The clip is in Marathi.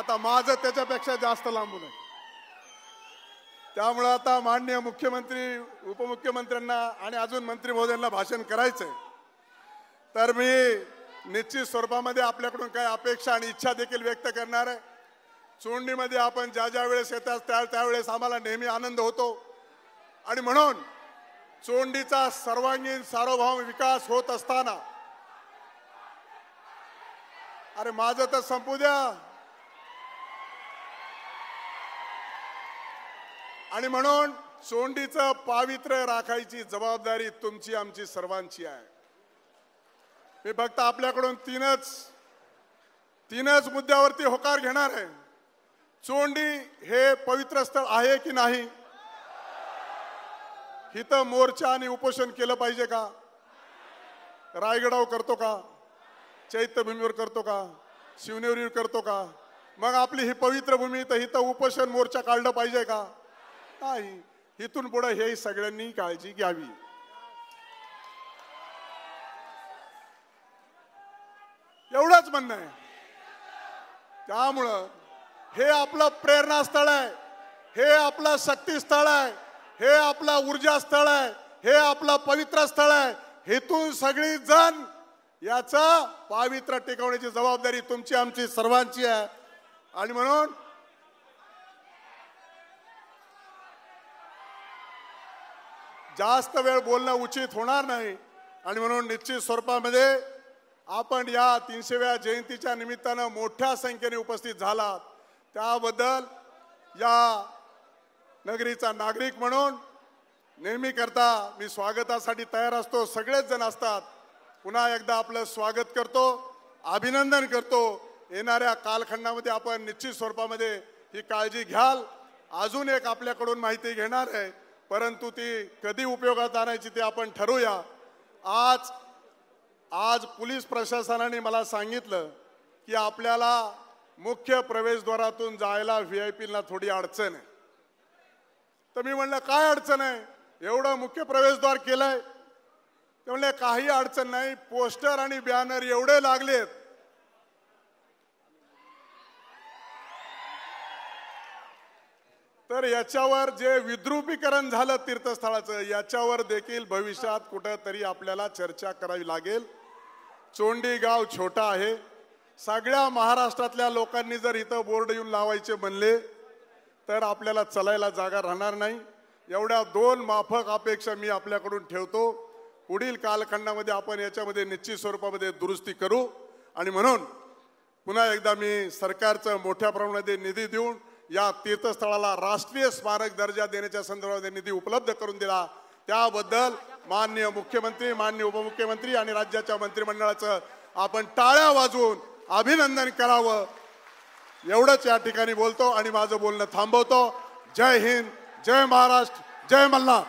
आता माझं त्याच्यापेक्षा जास्त लांबून आहे. त्यामुळे आता माननीय मुख्यमंत्री उपमुख्यमंत्र्यांना आणि अजून मंत्री महोदयांना भाषण करायचंय. तर मी निश्चित स्वरूपामध्ये आपल्याकडून काही अपेक्षा आणि इच्छा देखील व्यक्त करणार आहे. चोंडीमध्ये आपण ज्या ज्या वेळेस येतात त्यावेळेस आम्हाला नेहमी आनंद होतो आणि म्हणून चोंडीचा सर्वांगीण सार्वभौम विकास होत असताना, अरे माझं तर संपू द्या, आणि म्हणून चोंडीचं पावित्र्य राखायची जबाबदारी तुमची आमची सर्वांची आहे. मी फक्त आपल्याकडून तीनच मुद्द्यावरती होकार घेणार आहे. चोंडी हे पवित्र स्थळ आहे की नाही? इथं मोर्चा आणि उपोषण केलं पाहिजे का? रायगडावर करतो का? चैत्यभूमीवर करतो का? शिवनेरीवर करतो का? मग आपली ही पवित्र भूमी, तर इथं उपोषण मोर्चा काढलं पाहिजे का? नाही. इथून पुढे हे सगळ्यांनी काळजी घ्यावी. एवढंच म्हणणं आहे. त्यामुळं हे आपलं प्रेरणास्थळ आहे, हे आपलं शक्तीस्थळ आहे, हे आपलं ऊर्जा स्थळ आहे, हे आपलं पवित्र स्थळ आहे. हेतून सगळी जण याचं पावित्र्य टिकवण्याची जबाबदारी तुमची आमची सर्वांची आहे. आणि म्हणून जास्त वेळ बोलणं उचित होणार नाही. आणि म्हणून निश्चित स्वरूपामध्ये आपण या 300व्या जयंतीच्या निमित्तानं मोठ्या संख्येने उपस्थित झालात, त्याबद्दल या नगरीचा नागरिक म्हणून नेहमी करता मी स्वागतासाठी तयार असतो. सगळेच जण असतात. पुन्हा एकदा आपलं स्वागत करतो, अभिनंदन करतो. येणाऱ्या कालखंडामध्ये आपण निश्चित स्वरूपामध्ये ही काळजी घ्याल. अजून एक आपल्याकडून माहिती घेणार आहे, परंतु ती कधी उपयोगात आणायची ते आपण ठरवूया. आज पोलीस प्रशासनाने मला सांगितलं की आपल्याला मुख्य प्रवेशद्वारातून जायला व्हीआयपीला थोडी अडचण आहे. तर मी म्हणलं काय अडचण आहे? एवढं मुख्य प्रवेशद्वार केलंय. ते म्हणले काही अडचण नाही, पोस्टर आणि बॅनर एवढे लागलेत तर याच्यावर जे विद्रुपीकरण झालं तीर्थस्थळाचं, याच्यावर देखील भविष्यात कुठेतरी आपल्याला चर्चा करावी लागेल. चोंडी गाव छोटा आहे. सगळ्या महाराष्ट्रातल्या लोकांनी जर इथं बोर्ड येऊन लावायचे म्हणले तर आपल्याला चलायला जागा राहणार नाही. एवढ्या 2 माफक अपेक्षा मी आपल्याकडून ठेवतो. पुढील कालखंडामध्ये आपण याच्यामध्ये निश्चित स्वरूपामध्ये दुरुस्ती करू. आणि म्हणून पुन्हा एकदा मी सरकारचं मोठ्या प्रमाणामध्ये निधी देऊन या तीर्थस्थळाला राष्ट्रीय स्मारक दर्जा देण्याच्या संदर्भात निधी उपलब्ध करून दिला, त्याबद्दल माननीय मुख्यमंत्री, माननीय उपमुख्यमंत्री आणि राज्याच्या मंत्रिमंडळाचं आपण टाळ्या वाजवून अभिनंदन करावं. एवढंच या ठिकाणी बोलतो आणि माझं बोलणं थांबवतो. जय हिंद, जय महाराष्ट्र, जय मल्हार.